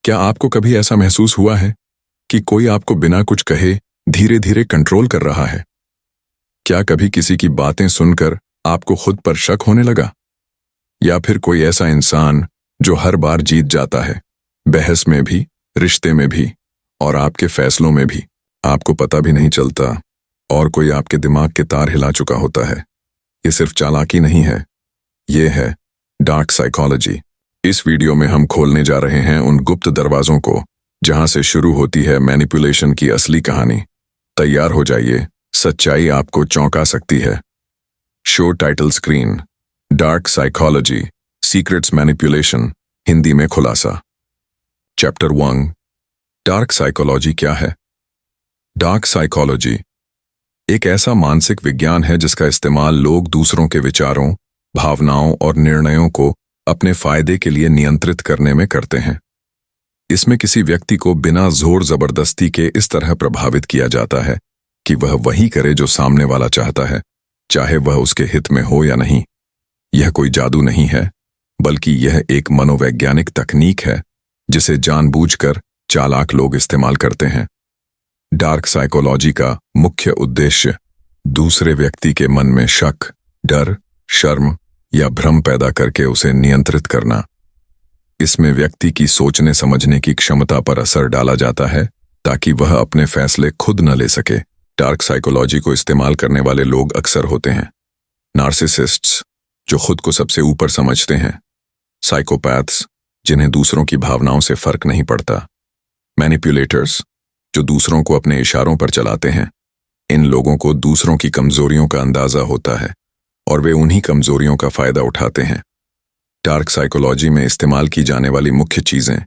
क्या आपको कभी ऐसा महसूस हुआ है कि कोई आपको बिना कुछ कहे धीरे धीरे कंट्रोल कर रहा है? क्या कभी किसी की बातें सुनकर आपको खुद पर शक होने लगा? या फिर कोई ऐसा इंसान जो हर बार जीत जाता है, बहस में भी, रिश्ते में भी और आपके फैसलों में भी, आपको पता भी नहीं चलता और कोई आपके दिमाग के तार हिला चुका होता है? ये सिर्फ चालाकी नहीं है, ये है डार्क साइकोलॉजी। इस वीडियो में हम खोलने जा रहे हैं उन गुप्त दरवाजों को जहां से शुरू होती है मैनिपुलेशन की असली कहानी। तैयार हो जाइए, सच्चाई आपको चौंका सकती है। Show title screen, dark psychology, secrets manipulation, Hindi में खुलासा। चैप्टर 1, डार्क साइकोलॉजी क्या है? डार्क साइकोलॉजी एक ऐसा मानसिक विज्ञान है जिसका इस्तेमाल लोग दूसरों के विचारों, भावनाओं और निर्णयों को अपने फायदे के लिए नियंत्रित करने में करते हैं। इसमें किसी व्यक्ति को बिना जोर जबरदस्ती के इस तरह प्रभावित किया जाता है कि वह वही करे जो सामने वाला चाहता है, चाहे वह उसके हित में हो या नहीं। यह कोई जादू नहीं है, बल्कि यह एक मनोवैज्ञानिक तकनीक है जिसे जानबूझकर चालाक लोग इस्तेमाल करते हैं। डार्क साइकोलॉजी का मुख्य उद्देश्य दूसरे व्यक्ति के मन में शक, डर, शर्म या भ्रम पैदा करके उसे नियंत्रित करना। इसमें व्यक्ति की सोचने समझने की क्षमता पर असर डाला जाता है ताकि वह अपने फैसले खुद न ले सके। डार्क साइकोलॉजी को इस्तेमाल करने वाले लोग अक्सर होते हैं नार्सिसिस्ट्स, जो खुद को सबसे ऊपर समझते हैं, साइकोपैथ्स, जिन्हें दूसरों की भावनाओं से फर्क नहीं पड़ता, मैनिपुलेटर्स, जो दूसरों को अपने इशारों पर चलाते हैं। इन लोगों को दूसरों की कमजोरियों का अंदाजा होता है और वे उन्हीं कमजोरियों का फायदा उठाते हैं। डार्क साइकोलॉजी में इस्तेमाल की जाने वाली मुख्य चीजें: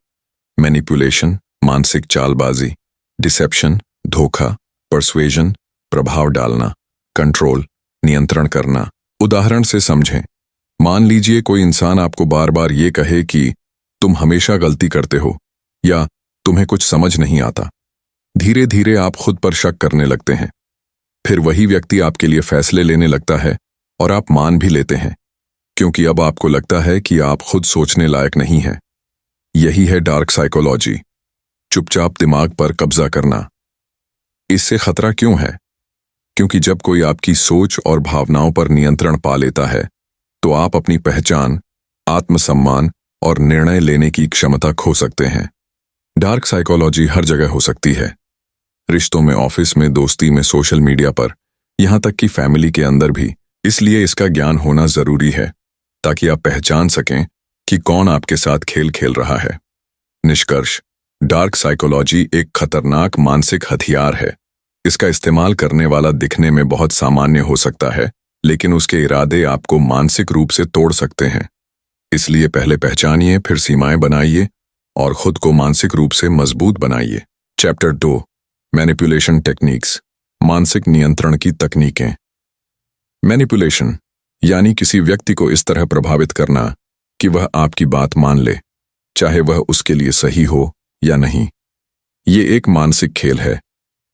मैनिपुलेशन, मानसिक चालबाजी; डिसेप्शन, धोखा; परसुएजन, प्रभाव डालना; कंट्रोल, नियंत्रण करना। उदाहरण से समझें। मान लीजिए कोई इंसान आपको बार बार ये कहे कि तुम हमेशा गलती करते हो या तुम्हें कुछ समझ नहीं आता। धीरे धीरे आप खुद पर शक करने लगते हैं। फिर वही व्यक्ति आपके लिए फैसले लेने लगता है और आप मान भी लेते हैं, क्योंकि अब आपको लगता है कि आप खुद सोचने लायक नहीं हैं। यही है डार्क साइकोलॉजी, चुपचाप दिमाग पर कब्जा करना। इससे खतरा क्यों है? क्योंकि जब कोई आपकी सोच और भावनाओं पर नियंत्रण पा लेता है, तो आप अपनी पहचान, आत्मसम्मान और निर्णय लेने की क्षमता खो सकते हैं। डार्क साइकोलॉजी हर जगह हो सकती है, रिश्तों में, ऑफिस में, दोस्ती में, सोशल मीडिया पर, यहां तक कि फैमिली के अंदर भी। इसलिए इसका ज्ञान होना जरूरी है ताकि आप पहचान सकें कि कौन आपके साथ खेल खेल रहा है। निष्कर्ष: डार्क साइकोलॉजी एक खतरनाक मानसिक हथियार है। इसका इस्तेमाल करने वाला दिखने में बहुत सामान्य हो सकता है, लेकिन उसके इरादे आपको मानसिक रूप से तोड़ सकते हैं। इसलिए पहले पहचानिए, फिर सीमाएं बनाइए और खुद को मानसिक रूप से मजबूत बनाइए। चैप्टर 2, मैनिपुलेशन टेक्निक्स, मानसिक नियंत्रण की तकनीकें। मैनिपुलेशन यानी किसी व्यक्ति को इस तरह प्रभावित करना कि वह आपकी बात मान ले, चाहे वह उसके लिए सही हो या नहीं। ये एक मानसिक खेल है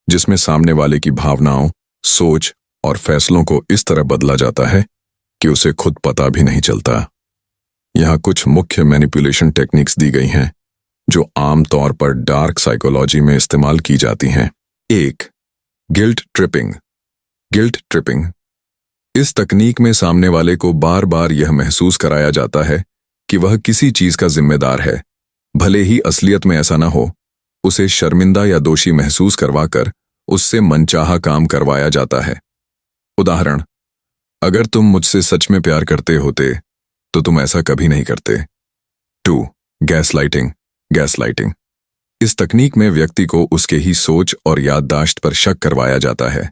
जिसमें सामने वाले की भावनाओं, सोच और फैसलों को इस तरह बदला जाता है कि उसे खुद पता भी नहीं चलता। यहाँ कुछ मुख्य मैनिपुलेशन टेक्निक्स दी गई हैं जो आमतौर पर डार्क साइकोलॉजी में इस्तेमाल की जाती हैं। 1. Guilt tripping. गिल्ट ट्रिपिंग इस तकनीक में सामने वाले को बार बार यह महसूस कराया जाता है कि वह किसी चीज का जिम्मेदार है, भले ही असलियत में ऐसा न हो। उसे शर्मिंदा या दोषी महसूस करवाकर उससे मनचाहा काम करवाया जाता है। उदाहरण: अगर तुम मुझसे सच में प्यार करते होते तो तुम ऐसा कभी नहीं करते। 2. गैसलाइटिंग। गैसलाइटिंग इस तकनीक में व्यक्ति को उसके ही सोच और याददाश्त पर शक करवाया जाता है।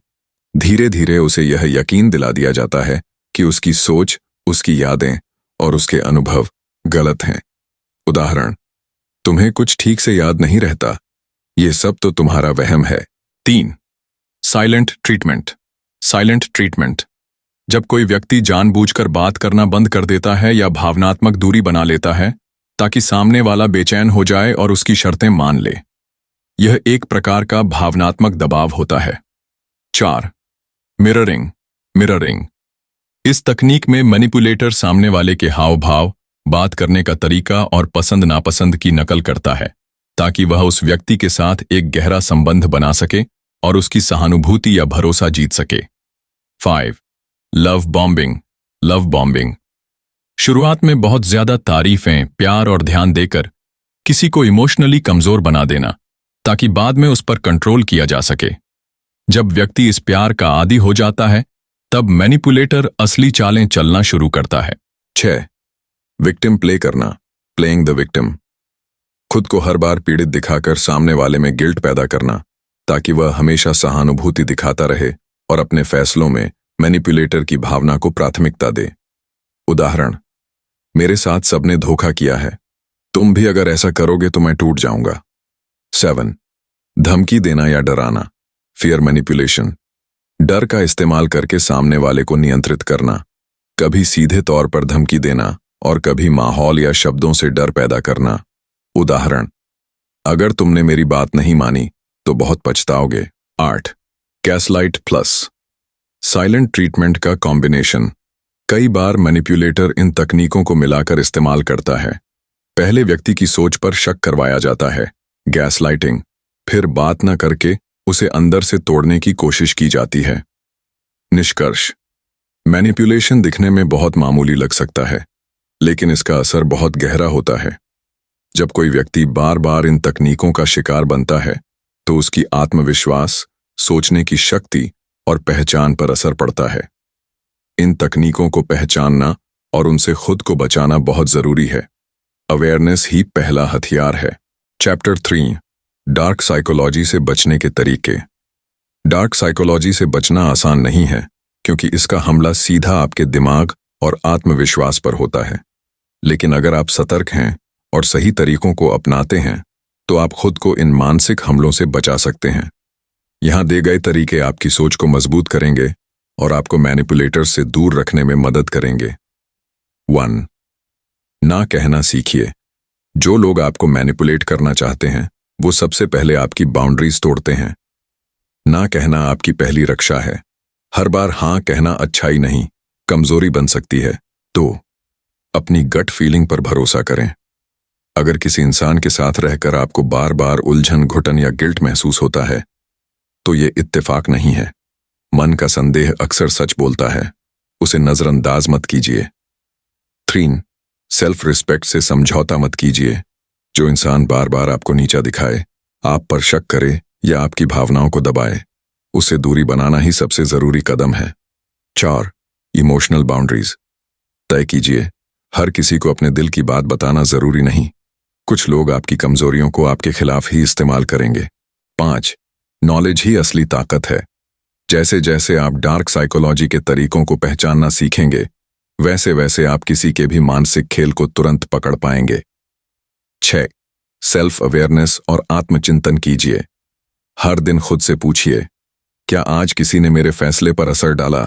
धीरे धीरे उसे यह यकीन दिला दिया जाता है कि उसकी सोच, उसकी यादें और उसके अनुभव गलत हैं। उदाहरण: तुम्हें कुछ ठीक से याद नहीं रहता, ये सब तो तुम्हारा वहम है। 3. Silent treatment. साइलेंट ट्रीटमेंट जब कोई व्यक्ति जानबूझकर बात करना बंद कर देता है या भावनात्मक दूरी बना लेता है ताकि सामने वाला बेचैन हो जाए और उसकी शर्तें मान ले। यह एक प्रकार का भावनात्मक दबाव होता है। 4. मिररिंग। मिररिंग इस तकनीक में मैनिपुलेटर सामने वाले के हाव भाव, बात करने का तरीका और पसंद नापसंद की नकल करता है। ताकि वह उस व्यक्ति के साथ एक गहरा संबंध बना सके और उसकी सहानुभूति या भरोसा जीत सके। 5. Love bombing. लव बॉम्बिंग शुरुआत में बहुत ज्यादा तारीफें, प्यार और ध्यान देकर किसी को इमोशनली कमजोर बना देना, ताकि बाद में उस पर कंट्रोल किया जा सके। जब व्यक्ति इस प्यार का आदी हो जाता है, तब मैनिपुलेटर असली चालें चलना शुरू करता है। 6. विक्टिम प्ले करना। Playing the victim. खुद को हर बार पीड़ित दिखाकर सामने वाले में गिल्ट पैदा करना, ताकि वह हमेशा सहानुभूति दिखाता रहे और अपने फैसलों में मैनिपुलेटर की भावना को प्राथमिकता दे। उदाहरण, मेरे साथ सबने धोखा किया है, तुम भी अगर ऐसा करोगे तो मैं टूट जाऊंगा। 7. धमकी देना या डराना। Fear manipulation. डर का इस्तेमाल करके सामने वाले को नियंत्रित करना, कभी सीधे तौर पर धमकी देना और कभी माहौल या शब्दों से डर पैदा करना। उदाहरण, अगर तुमने मेरी बात नहीं मानी तो बहुत पछताओगे। 8. Gaslight plus. साइलेंट ट्रीटमेंट का कॉम्बिनेशन। कई बार मैनिपुलेटर इन तकनीकों को मिलाकर इस्तेमाल करता है। पहले व्यक्ति की सोच पर शक करवाया जाता है, गैसलाइटिंग, फिर बात न करके उसे अंदर से तोड़ने की कोशिश की जाती है। निष्कर्ष, मैनिपुलेशन दिखने में बहुत मामूली लग सकता है, लेकिन इसका असर बहुत गहरा होता है। जब कोई व्यक्ति बार बार इन तकनीकों का शिकार बनता है, तो उसकी आत्मविश्वास, सोचने की शक्ति और पहचान पर असर पड़ता है। इन तकनीकों को पहचानना और उनसे खुद को बचाना बहुत जरूरी है। अवेयरनेस ही पहला हथियार है। चैप्टर 3, डार्क साइकोलॉजी से बचने के तरीके। डार्क साइकोलॉजी से बचना आसान नहीं है, क्योंकि इसका हमला सीधा आपके दिमाग और आत्मविश्वास पर होता है। लेकिन अगर आप सतर्क हैं और सही तरीकों को अपनाते हैं, तो आप खुद को इन मानसिक हमलों से बचा सकते हैं। यहाँ दे गए तरीके आपकी सोच को मजबूत करेंगे और आपको मैनिपुलेटर से दूर रखने में मदद करेंगे। 1. ना कहना सीखिए। जो लोग आपको मैनिपुलेट करना चाहते हैं, वो सबसे पहले आपकी बाउंड्रीज तोड़ते हैं। ना कहना आपकी पहली रक्षा है। हर बार हाँ कहना अच्छाई नहीं, कमजोरी बन सकती है। तो अपनी गट फीलिंग पर भरोसा करें। अगर किसी इंसान के साथ रहकर आपको बार बार उलझन, घुटन या गिल्ट महसूस होता है, तो ये इत्तेफाक नहीं है। मन का संदेह अक्सर सच बोलता है, उसे नजरअंदाज मत कीजिए। 3. सेल्फ रिस्पेक्ट से समझौता मत कीजिए। जो इंसान बार बार आपको नीचा दिखाए, आप पर शक करे या आपकी भावनाओं को दबाए, उससे दूरी बनाना ही सबसे जरूरी कदम है। 4. इमोशनल बाउंड्रीज तय कीजिए। हर किसी को अपने दिल की बात बताना जरूरी नहीं। कुछ लोग आपकी कमजोरियों को आपके खिलाफ ही इस्तेमाल करेंगे। 5. नॉलेज ही असली ताकत है। जैसे जैसे आप डार्क साइकोलॉजी के तरीकों को पहचानना सीखेंगे, वैसे वैसे आप किसी के भी मानसिक खेल को तुरंत पकड़ पाएंगे। 6. सेल्फ अवेयरनेस और आत्मचिंतन कीजिए। हर दिन खुद से पूछिए, क्या आज किसी ने मेरे फैसले पर असर डाला?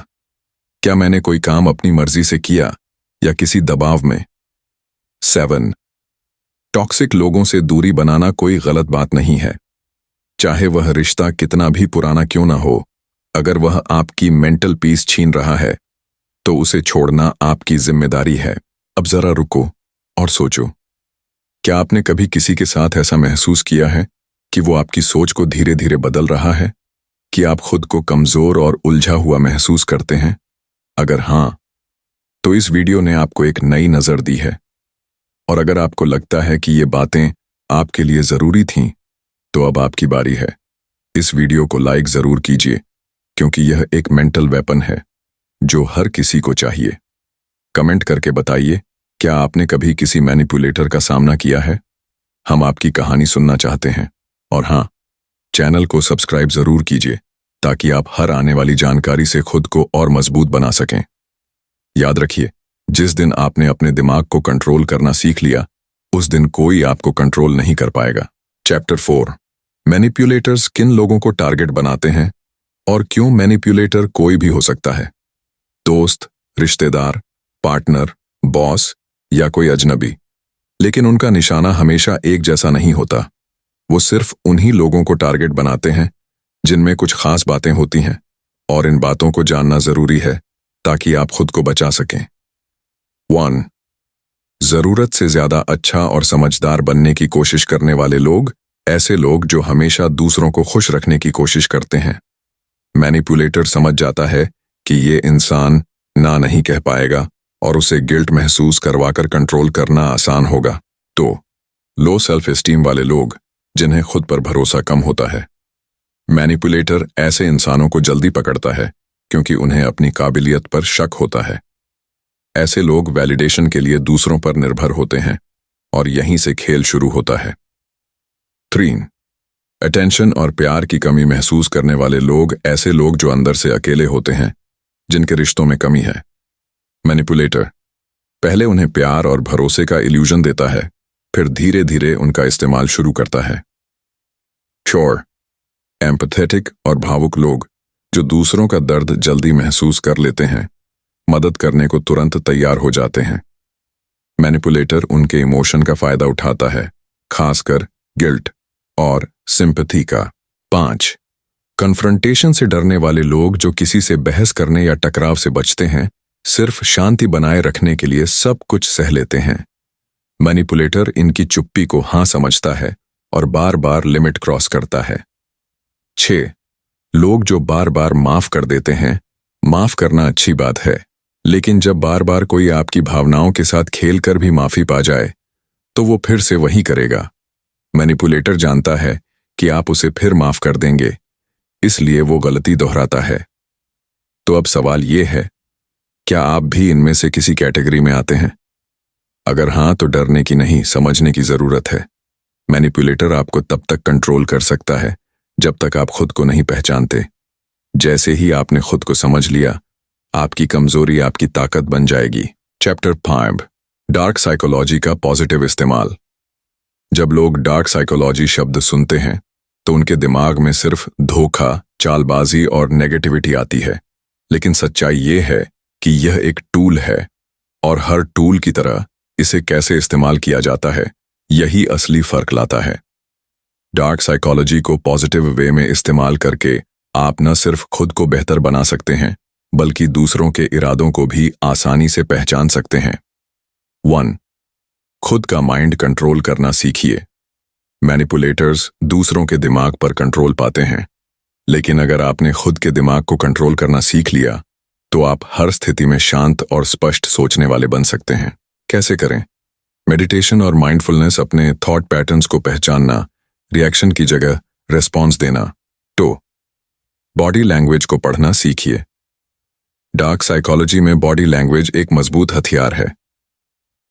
क्या मैंने कोई काम अपनी मर्जी से किया या किसी दबाव में? 7. टॉक्सिक लोगों से दूरी बनाना कोई गलत बात नहीं है। चाहे वह रिश्ता कितना भी पुराना क्यों ना हो, अगर वह आपकी मेंटल पीस छीन रहा है, तो उसे छोड़ना आपकी जिम्मेदारी है। अब जरा रुको और सोचो, क्या आपने कभी किसी के साथ ऐसा महसूस किया है कि वो आपकी सोच को धीरे धीरे बदल रहा है, कि आप खुद को कमजोर और उलझा हुआ महसूस करते हैं? अगर हाँ, तो इस वीडियो ने आपको एक नई नजर दी है। और अगर आपको लगता है कि ये बातें आपके लिए जरूरी थीं, तो अब आपकी बारी है। इस वीडियो को लाइक जरूर कीजिए, क्योंकि यह एक मेंटल वेपन है जो हर किसी को चाहिए। कमेंट करके बताइए, क्या आपने कभी किसी मैनिपुलेटर का सामना किया है? हम आपकी कहानी सुनना चाहते हैं। और हाँ, चैनल को सब्सक्राइब जरूर कीजिए, ताकि आप हर आने वाली जानकारी से खुद को और मजबूत बना सकें। याद रखिए, जिस दिन आपने अपने दिमाग को कंट्रोल करना सीख लिया, उस दिन कोई आपको कंट्रोल नहीं कर पाएगा। चैप्टर 4, मैनिपुलेटर्स किन लोगों को टारगेट बनाते हैं और क्यों मैनिपुलेटर कोई भी हो सकता है? दोस्त, रिश्तेदार, पार्टनर, बॉस या कोई अजनबी। लेकिन उनका निशाना हमेशा एक जैसा नहीं होता। वो सिर्फ उन्हीं लोगों को टारगेट बनाते हैं जिनमें कुछ खास बातें होती हैं, और इन बातों को जानना जरूरी है ताकि आप खुद को बचा सकें। 1. जरूरत से ज्यादा अच्छा और समझदार बनने की कोशिश करने वाले लोग ऐसे लोग जो हमेशा दूसरों को खुश रखने की कोशिश करते हैं। मैनिपुलेटर समझ जाता है कि ये इंसान ना नहीं कह पाएगा और उसे गिल्ट महसूस करवाकर कंट्रोल करना आसान होगा। तो लो सेल्फ एस्टीम वाले लोग जिन्हें खुद पर भरोसा कम होता है। मैनिपुलेटर ऐसे इंसानों को जल्दी पकड़ता है क्योंकि उन्हें अपनी काबिलियत पर शक होता है। ऐसे लोग वैलिडेशन के लिए दूसरों पर निर्भर होते हैं और यहीं से खेल शुरू होता है। 3. अटेंशन और प्यार की कमी महसूस करने वाले लोग ऐसे लोग जो अंदर से अकेले होते हैं, जिनके रिश्तों में कमी है। मैनिपुलेटर पहले उन्हें प्यार और भरोसे का इल्यूजन देता है, फिर धीरे धीरे उनका इस्तेमाल शुरू करता है। श्योर एम्पैथेटिक और भावुक लोग जो दूसरों का दर्द जल्दी महसूस कर लेते हैं, मदद करने को तुरंत तैयार हो जाते हैं। मैनिपुलेटर उनके इमोशन का फायदा उठाता है, खासकर गिल्ट और सिंपैथी का। 5. कन्फ्रंटेशन से डरने वाले लोग जो किसी से बहस करने या टकराव से बचते हैं, सिर्फ शांति बनाए रखने के लिए सब कुछ सह लेते हैं। मैनिपुलेटर इनकी चुप्पी को हाँ समझता है और बार बार लिमिट क्रॉस करता है। 6. लोग जो बार बार माफ कर देते हैं। माफ करना अच्छी बात है, लेकिन जब बार बार कोई आपकी भावनाओं के साथ खेल कर भी माफी पा जाए तो वो फिर से वही करेगा। मैनिपुलेटर जानता है कि आप उसे फिर माफ कर देंगे, इसलिए वो गलती दोहराता है। तो अब सवाल ये है, क्या आप भी इनमें से किसी कैटेगरी में आते हैं? अगर हाँ, तो डरने की नहीं, समझने की जरूरत है। मैनिपुलेटर आपको तब तक कंट्रोल कर सकता है जब तक आप खुद को नहीं पहचानते। जैसे ही आपने खुद को समझ लिया, आपकी कमजोरी आपकी ताकत बन जाएगी। चैप्टर 5 डार्क साइकोलॉजी का पॉजिटिव इस्तेमाल। जब लोग डार्क साइकोलॉजी शब्द सुनते हैं तो उनके दिमाग में सिर्फ धोखा, चालबाजी और नेगेटिविटी आती है, लेकिन सच्चाई ये है कि यह एक टूल है और हर टूल की तरह इसे कैसे इस्तेमाल किया जाता है, यही असली फर्क लाता है। डार्क साइकोलॉजी को पॉजिटिव वे में इस्तेमाल करके आप न सिर्फ खुद को बेहतर बना सकते हैं, बल्कि दूसरों के इरादों को भी आसानी से पहचान सकते हैं। 1. खुद का माइंड कंट्रोल करना सीखिए। मैनिपुलेटर्स दूसरों के दिमाग पर कंट्रोल पाते हैं, लेकिन अगर आपने खुद के दिमाग को कंट्रोल करना सीख लिया तो आप हर स्थिति में शांत और स्पष्ट सोचने वाले बन सकते हैं। कैसे करें? मेडिटेशन और माइंडफुलनेस, अपने थॉट पैटर्न्स को पहचानना, रिएक्शन की जगह रिस्पॉन्स देना। तो बॉडी लैंग्वेज को पढ़ना सीखिए। डार्क साइकोलॉजी में बॉडी लैंग्वेज एक मजबूत हथियार है।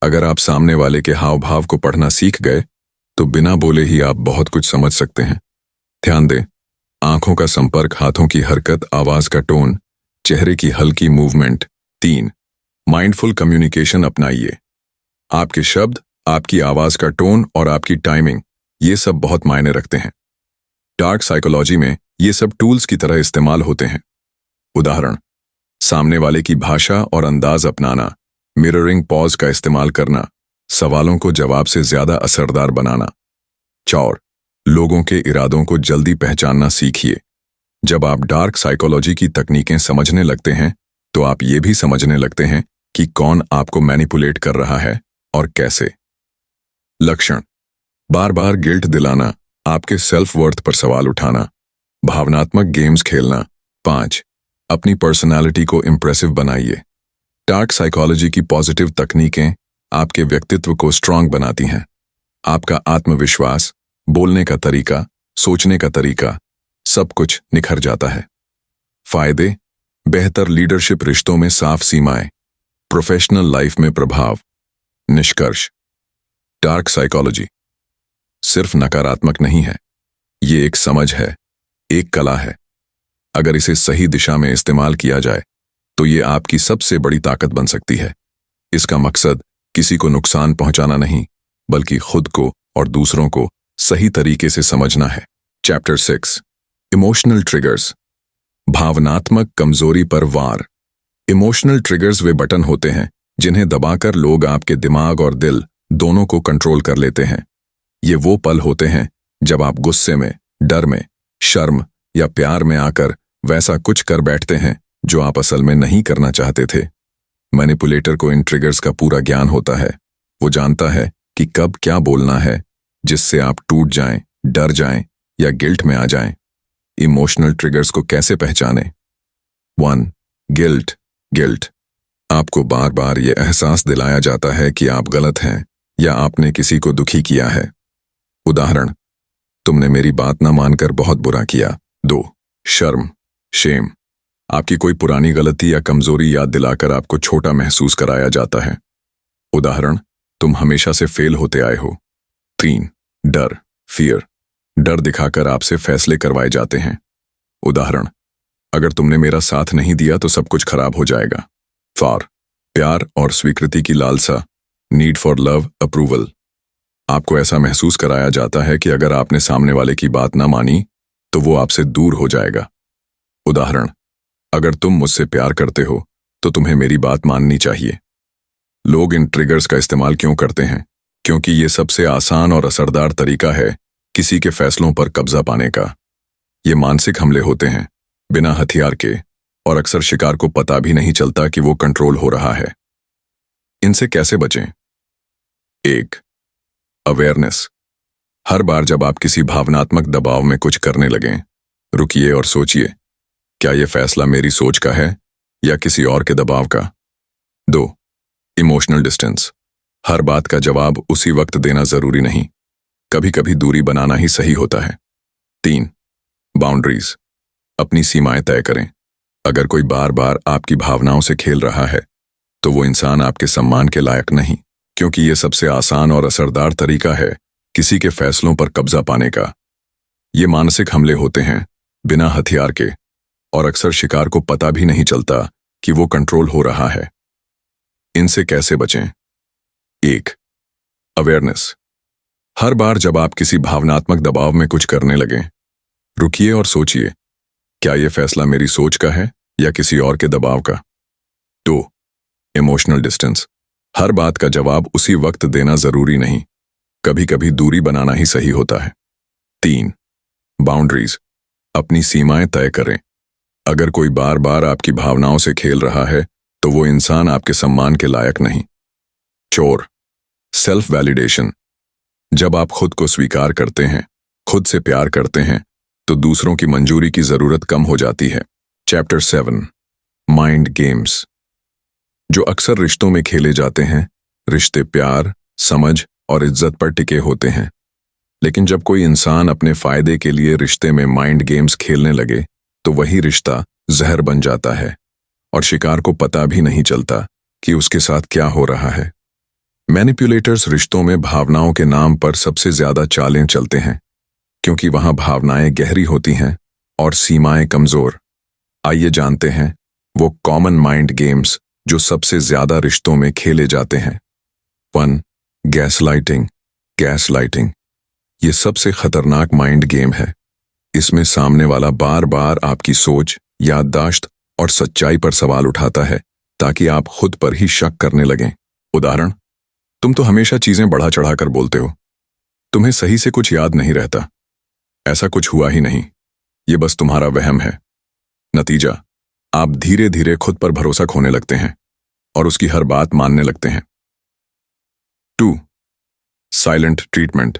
अगर आप सामने वाले के हाव भाव को पढ़ना सीख गए तो बिना बोले ही आप बहुत कुछ समझ सकते हैं। ध्यान दें, आंखों का संपर्क, हाथों की हरकत, आवाज का टोन, चेहरे की हल्की मूवमेंट। 3. Mindful communication अपनाइए। आपके शब्द, आपकी आवाज का टोन और आपकी टाइमिंग, ये सब बहुत मायने रखते हैं। डार्क साइकोलॉजी में ये सब टूल्स की तरह इस्तेमाल होते हैं। उदाहरण, सामने वाले की भाषा और अंदाज अपनाना, मिररिंग पॉज का इस्तेमाल करना, सवालों को जवाब से ज्यादा असरदार बनाना। 4. लोगों के इरादों को जल्दी पहचानना सीखिए। जब आप डार्क साइकोलॉजी की तकनीकें समझने लगते हैं तो आप ये भी समझने लगते हैं कि कौन आपको मैनिपुलेट कर रहा है और कैसे। लक्षण, बार बार गिल्ट दिलाना, आपके सेल्फ वर्थ पर सवाल उठाना, भावनात्मक गेम्स खेलना। 5. अपनी पर्सनालिटी को इंप्रेसिव बनाइए। डार्क साइकोलॉजी की पॉजिटिव तकनीकें आपके व्यक्तित्व को स्ट्रांग बनाती हैं। आपका आत्मविश्वास, बोलने का तरीका, सोचने का तरीका, सब कुछ निखर जाता है। फायदे, बेहतर लीडरशिप, रिश्तों में साफ सीमाएं, प्रोफेशनल लाइफ में प्रभाव। निष्कर्ष, डार्क साइकोलॉजी सिर्फ नकारात्मक नहीं है, ये एक समझ है, एक कला है। अगर इसे सही दिशा में इस्तेमाल किया जाए तो ये आपकी सबसे बड़ी ताकत बन सकती है। इसका मकसद किसी को नुकसान पहुंचाना नहीं, बल्कि खुद को और दूसरों को सही तरीके से समझना है। चैप्टर 6 इमोशनल ट्रिगर्स, भावनात्मक कमजोरी पर वार। इमोशनल ट्रिगर्स वे बटन होते हैं जिन्हें दबाकर लोग आपके दिमाग और दिल दोनों को कंट्रोल कर लेते हैं। ये वो पल होते हैं जब आप गुस्से में, डर में, शर्म या प्यार में आकर वैसा कुछ कर बैठते हैं जो आप असल में नहीं करना चाहते थे। मैनिपुलेटर को इन ट्रिगर्स का पूरा ज्ञान होता है। वो जानता है कि कब क्या बोलना है जिससे आप टूट जाएं डर जाएं या गिल्ट में आ जाएं। इमोशनल ट्रिगर्स को कैसे पहचानें? 1. गिल्ट। गिल्ट आपको बार बार ये एहसास दिलाया जाता है कि आप गलत हैं या आपने किसी को दुखी किया है। उदाहरण, तुमने मेरी बात ना मानकर बहुत बुरा किया। 2. शर्म। शेम आपकी कोई पुरानी गलती या कमजोरी याद दिलाकर आपको छोटा महसूस कराया जाता है। उदाहरण, तुम हमेशा से फेल होते आए हो। 3. डर। फियर डर दिखाकर आपसे फैसले करवाए जाते हैं। उदाहरण, अगर तुमने मेरा साथ नहीं दिया तो सब कुछ खराब हो जाएगा। 4. प्यार और स्वीकृति की लालसा। नीड फॉर लव, अप्रूवल आपको ऐसा महसूस कराया जाता है कि अगर आपने सामने वाले की बात ना मानी तो वो आपसे दूर हो जाएगा। उदाहरण, अगर तुम मुझसे प्यार करते हो तो तुम्हें मेरी बात माननी चाहिए। लोग इन ट्रिगर्स का इस्तेमाल क्यों करते हैं? क्योंकि ये सबसे आसान और असरदार तरीका है किसी के फैसलों पर कब्जा पाने का। ये मानसिक हमले होते हैं, बिना हथियार के, और अक्सर शिकार को पता भी नहीं चलता कि वो कंट्रोल हो रहा है। इनसे कैसे बचें? 1. अवेयरनेस। हर बार जब आप किसी भावनात्मक दबाव में कुछ करने लगें, रुकिए और सोचिए, क्या यह फैसला मेरी सोच का है या किसी और के दबाव का? 2. Emotional distance. हर बात का जवाब उसी वक्त देना जरूरी नहीं, कभी कभी दूरी बनाना ही सही होता है। 3. बाउंड्रीज। अपनी सीमाएं तय करें। अगर कोई बार बार आपकी भावनाओं से खेल रहा है तो वो इंसान आपके सम्मान के लायक नहीं, क्योंकि ये सबसे आसान और असरदार तरीका है किसी के फैसलों पर कब्जा पाने का। ये मानसिक हमले होते हैं, बिना हथियार के, और अक्सर शिकार को पता भी नहीं चलता कि वो कंट्रोल हो रहा है। इनसे कैसे बचें? 1. अवेयरनेस। हर बार जब आप किसी भावनात्मक दबाव में कुछ करने लगें, रुकिए और सोचिए, क्या यह फैसला मेरी सोच का है या किसी और के दबाव का? 2. Emotional distance. हर बात का जवाब उसी वक्त देना जरूरी नहीं, कभी कभी दूरी बनाना ही सही होता है। 3. बाउंड्रीज। अपनी सीमाएं तय करें। अगर कोई बार बार आपकी भावनाओं से खेल रहा है तो वो इंसान आपके सम्मान के लायक नहीं। 4. Self validation. जब आप खुद को स्वीकार करते हैं, खुद से प्यार करते हैं, तो दूसरों की मंजूरी की जरूरत कम हो जाती है। Chapter 7, mind games. जो अक्सर रिश्तों में खेले जाते हैं, रिश्ते प्यार, समझ और इज्जत पर टिके होते हैं। लेकिन जब कोई इंसान अपने फायदे के लिए रिश्ते में माइंड गेम्स खेलने लगे तो वही रिश्ता जहर बन जाता है और शिकार को पता भी नहीं चलता कि उसके साथ क्या हो रहा है। मैनिपुलेटर्स रिश्तों में भावनाओं के नाम पर सबसे ज्यादा चालें चलते हैं, क्योंकि वहां भावनाएं गहरी होती हैं और सीमाएं कमजोर। आइए जानते हैं वो कॉमन माइंड गेम्स जो सबसे ज्यादा रिश्तों में खेले जाते हैं। 1. गैसलाइटिंग। गैसलाइटिंग ये सबसे खतरनाक माइंड गेम है। इसमें सामने वाला बार बार आपकी सोच, याददाश्त और सच्चाई पर सवाल उठाता है ताकि आप खुद पर ही शक करने लगें। उदाहरण, तुम तो हमेशा चीजें बढ़ा चढ़ाकर बोलते हो, तुम्हें सही से कुछ याद नहीं रहता, ऐसा कुछ हुआ ही नहीं, ये बस तुम्हारा वहम है। नतीजा, आप धीरे धीरे खुद पर भरोसा खोने लगते हैं और उसकी हर बात मानने लगते हैं। 2. Silent treatment.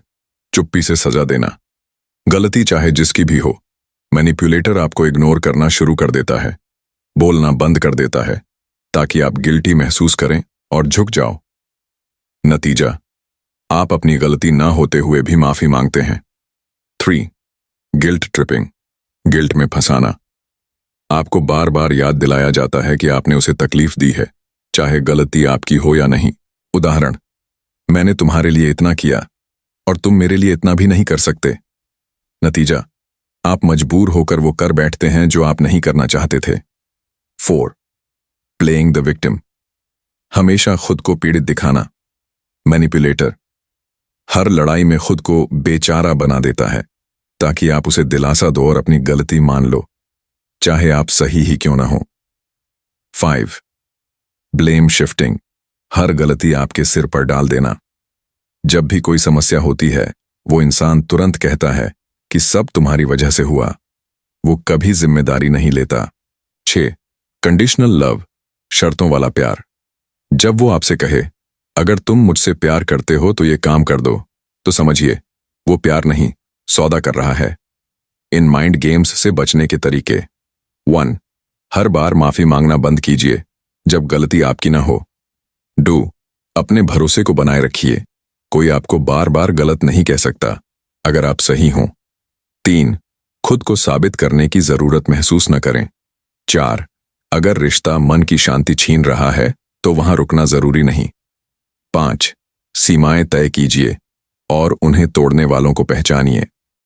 चुप्पी से सजा देना। गलती चाहे जिसकी भी हो, मैनिपुलेटर आपको इग्नोर करना शुरू कर देता है, बोलना बंद कर देता है, ताकि आप गिल्टी महसूस करें और झुक जाओ। नतीजा, आप अपनी गलती ना होते हुए भी माफी मांगते हैं। 3. Guilt tripping. गिल्ट में फंसाना। आपको बार बार याद दिलाया जाता है कि आपने उसे तकलीफ दी है, चाहे गलती आपकी हो या नहीं। उदाहरण, मैंने तुम्हारे लिए इतना किया और तुम मेरे लिए इतना भी नहीं कर सकते। नतीजा, आप मजबूर होकर वो कर बैठते हैं जो आप नहीं करना चाहते थे। 4. Playing the victim. हमेशा खुद को पीड़ित दिखाना। मैनिपुलेटर हर लड़ाई में खुद को बेचारा बना देता है ताकि आप उसे दिलासा दो और अपनी गलती मान लो, चाहे आप सही ही क्यों ना हो। 5. Blame shifting. हर गलती आपके सिर पर डाल देना। जब भी कोई समस्या होती है, वो इंसान तुरंत कहता है कि सब तुम्हारी वजह से हुआ। वो कभी जिम्मेदारी नहीं लेता। 6. Conditional love. शर्तों वाला प्यार। जब वो आपसे कहे, अगर तुम मुझसे प्यार करते हो तो ये काम कर दो, तो समझिए वो प्यार नहीं, सौदा कर रहा है। इन माइंड गेम्स से बचने के तरीके। 1. हर बार माफी मांगना बंद कीजिए जब गलती आपकी ना हो। 2. अपने भरोसे को बनाए रखिए। कोई आपको बार बार गलत नहीं कह सकता अगर आप सही हों। 3. खुद को साबित करने की जरूरत महसूस न करें। 4. अगर रिश्ता मन की शांति छीन रहा है तो वहां रुकना जरूरी नहीं। 5. सीमाएं तय कीजिए और उन्हें तोड़ने वालों को पहचानिए।